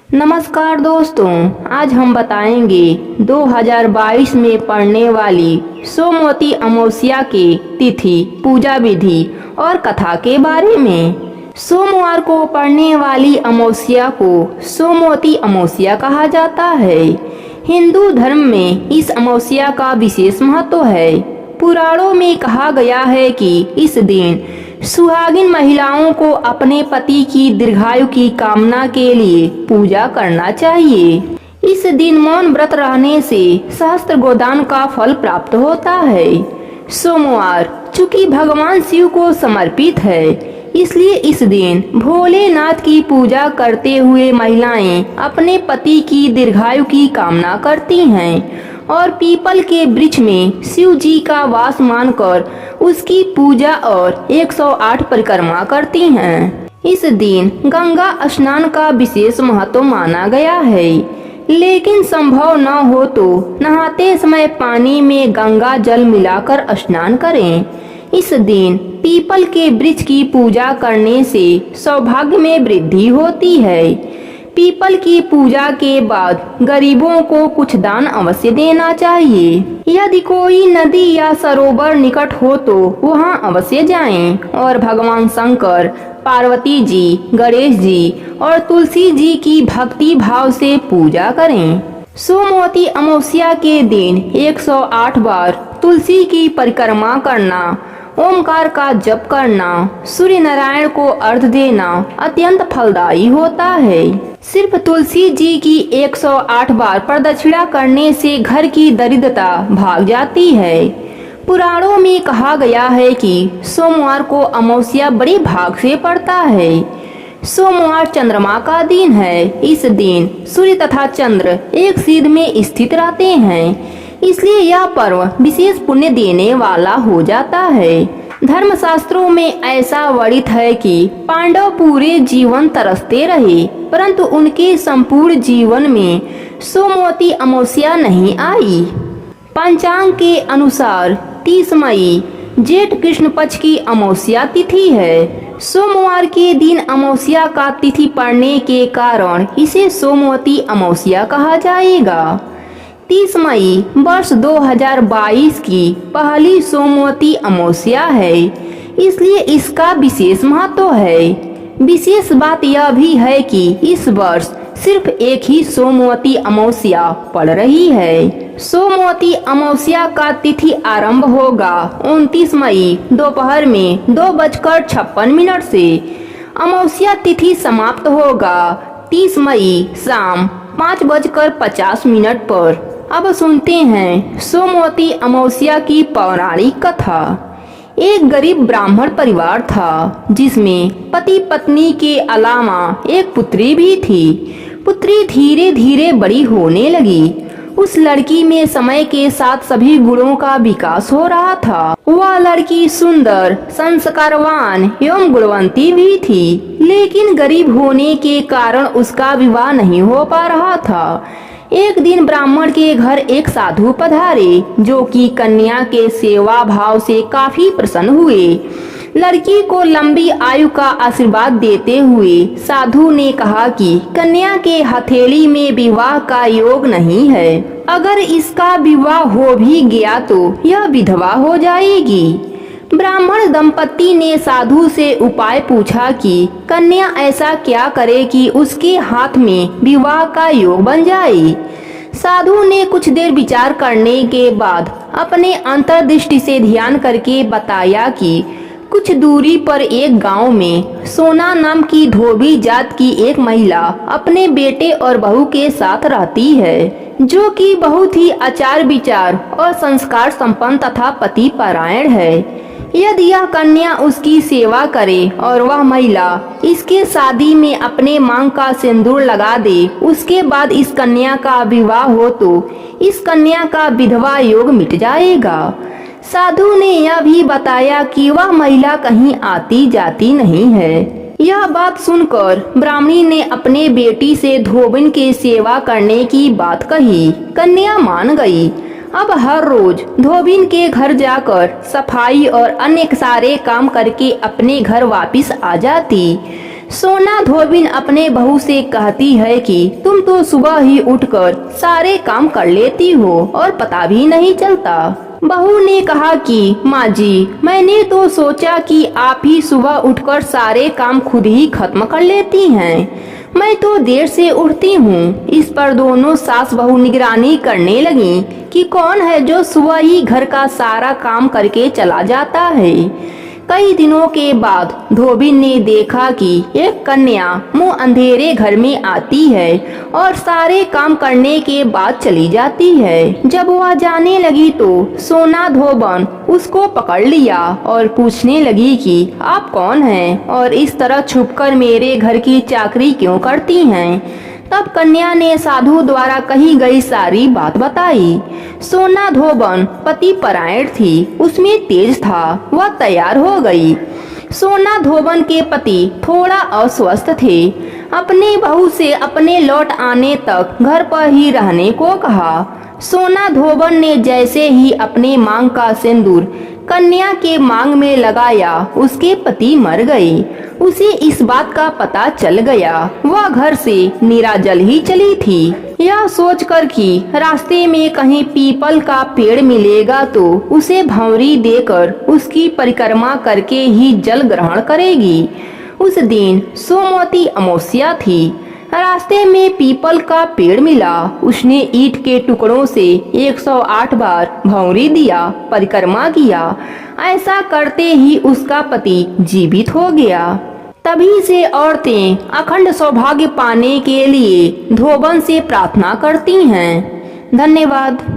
नमस्कार दोस्तों, आज हम बताएंगे 2022 में पड़ने वाली सोमवती अमावस्या के तिथि, पूजा विधि और कथा के बारे में। सोमवार को पड़ने वाली अमावस्या को सोमवती अमावस्या कहा जाता है। हिंदू धर्म में इस अमावस्या का विशेष महत्व है। पुराणों में कहा गया है कि इस दिन सुहागिन महिलाओं को अपने पति की दीर्घायु की कामना के लिए पूजा करना चाहिए। इस दिन मौन व्रत रहने से सहस्त्र गोदान का फल प्राप्त होता है। सोमवार चूंकि भगवान शिव को समर्पित है, इसलिए इस दिन भोलेनाथ की पूजा करते हुए महिलाएं अपने पति की दीर्घायु की कामना करती हैं और पीपल के वृक्ष में शिव जी का वास मानकर उसकी पूजा और 108 परिक्रमा करती हैं। इस दिन गंगा स्नान का विशेष महत्व माना गया है, लेकिन संभव न हो तो नहाते समय पानी में गंगा जल मिलाकर स्नान करें। इस दिन पीपल के वृक्ष की पूजा करने से सौभाग्य में वृद्धि होती है। पीपल की पूजा के बाद गरीबों को कुछ दान अवश्य देना चाहिए। यदि कोई नदी या सरोवर निकट हो तो वहां अवश्य जाएं और भगवान शंकर, पार्वती जी, गणेश जी और तुलसी जी की भक्ति भाव से पूजा करें। सोमवती अमावस्या के दिन 108 बार तुलसी की परिक्रमा करना, ओमकार का जप करना, सूर्य नारायण को अर्घ्य देना अत्यंत फलदायी होता है। सिर्फ तुलसी जी की 108 बार प्रदक्षिणा करने से घर की दरिद्रता भाग जाती है। पुराणों में कहा गया है कि सोमवार को अमावस्या बड़े भाग से पड़ता है। सोमवार चंद्रमा का दिन है। इस दिन सूर्य तथा चंद्र एक सीध में स्थित रहते हैं, इसलिए यह पर्व विशेष पुण्य देने वाला हो जाता है। धर्मशास्त्रों में ऐसा वर्णित है कि पांडव पूरे जीवन तरसते रहे, परंतु उनके संपूर्ण जीवन में सोमवती अमावस्या नहीं आई। पंचांग के अनुसार 30 मई जेठ कृष्ण पक्ष की अमावस्या तिथि है। सोमवार के दिन अमावस्या का तिथि पड़ने के कारण इसे सोमवती अमावस्या कहा जाएगा। 30 मई वर्ष 2022 की पहली सोमवती अमावस्या है, इसलिए इसका विशेष महत्व है। विशेष बात यह भी है कि इस वर्ष सिर्फ एक ही सोमवती अमावस्या पड़ रही है। सोमवती अमावस्या का तिथि आरंभ होगा 29 मई दोपहर में 2:56 से। अमावस्या तिथि समाप्त होगा 30 मई शाम 5:50 पर। अब सुनते हैं सोमवती अमावस्या की पौराणिक कथा। एक गरीब ब्राह्मण परिवार था, जिसमें पति पत्नी के अलावा एक पुत्री भी थी। पुत्री धीरे धीरे बड़ी होने लगी। उस लड़की में समय के साथ सभी गुणों का विकास हो रहा था। वह लड़की सुंदर, संस्कारवान एवं गुणवंती भी थी, लेकिन गरीब होने के कारण उसका विवाह नहीं हो पा रहा था। एक दिन ब्राह्मण के घर एक साधु पधारे, जो कि कन्या के सेवा भाव से काफी प्रसन्न हुए। लड़की को लंबी आयु का आशीर्वाद देते हुए साधु ने कहा कि कन्या के हथेली में विवाह का योग नहीं है। अगर इसका विवाह हो भी गया तो यह विधवा हो जाएगी। ब्राह्मण दंपति ने साधु से उपाय पूछा कि कन्या ऐसा क्या करे कि उसके हाथ में विवाह का योग बन जाए। साधु ने कुछ देर विचार करने के बाद अपने अंतर्दृष्टि से ध्यान करके बताया कि कुछ दूरी पर एक गांव में सोना नाम की धोबी जात की एक महिला अपने बेटे और बहू के साथ रहती है, जो कि बहुत ही आचार विचार और संस्कार संपन्न तथा पति परायण है। यदि यह कन्या उसकी सेवा करे और वह महिला इसके शादी में अपने मांग का सिंदूर लगा दे, उसके बाद इस कन्या का विवाह हो तो इस कन्या का विधवा योग मिट जाएगा। साधु ने यह भी बताया कि वह महिला कहीं आती जाती नहीं है। यह बात सुनकर ब्राह्मणी ने अपने बेटी से धोबिन की सेवा करने की बात कही। कन्या मान गई। अब हर रोज धोबिन के घर जाकर सफाई और अन्य सारे काम करके अपने घर वापस आ जाती। सोना धोबिन अपने बहू से कहती है कि तुम तो सुबह ही उठकर सारे काम कर लेती हो और पता भी नहीं चलता। बहू ने कहा कि माँ जी, मैंने तो सोचा कि आप ही सुबह उठकर सारे काम खुद ही खत्म कर लेती हैं। मैं तो देर से उठती हूँ। इस पर दोनों सास बहू निगरानी करने लगी कि कौन है जो सुबह ही घर का सारा काम करके चला जाता है। कई दिनों के बाद धोबिन ने देखा कि एक कन्या मुंह अंधेरे घर में आती है और सारे काम करने के बाद चली जाती है। जब वह जाने लगी तो सोना धोबन उसको पकड़ लिया और पूछने लगी कि आप कौन हैं और इस तरह छुपकर मेरे घर की चाकरी क्यों करती हैं। तब कन्या ने साधु द्वारा कही गई सारी बात बताई। सोना धोबन पति परायण थी, उसमें तेज था, वह तैयार हो गई। सोना धोबन के पति थोड़ा अस्वस्थ थे। अपनी बहू से अपने लौट आने तक घर पर ही रहने को कहा। सोना धोबन ने जैसे ही अपने मांग का सिंदूर कन्या के मांग में लगाया, उसके पति मर गए। उसे इस बात का पता चल गया। वह घर से निराजल ही चली थी, यह सोचकर कि रास्ते में कहीं पीपल का पेड़ मिलेगा तो उसे भंवरी देकर उसकी परिक्रमा करके ही जल ग्रहण करेगी। उस दिन सोमवती अमावस्या थी। रास्ते में पीपल का पेड़ मिला। उसने ईंट के टुकड़ों से 108 बार भंवरी दिया, परिक्रमा किया। ऐसा करते ही उसका पति जीवित हो गया। तभी से औरतें अखंड सौभाग्य पाने के लिए धोबन से प्रार्थना करती हैं। धन्यवाद।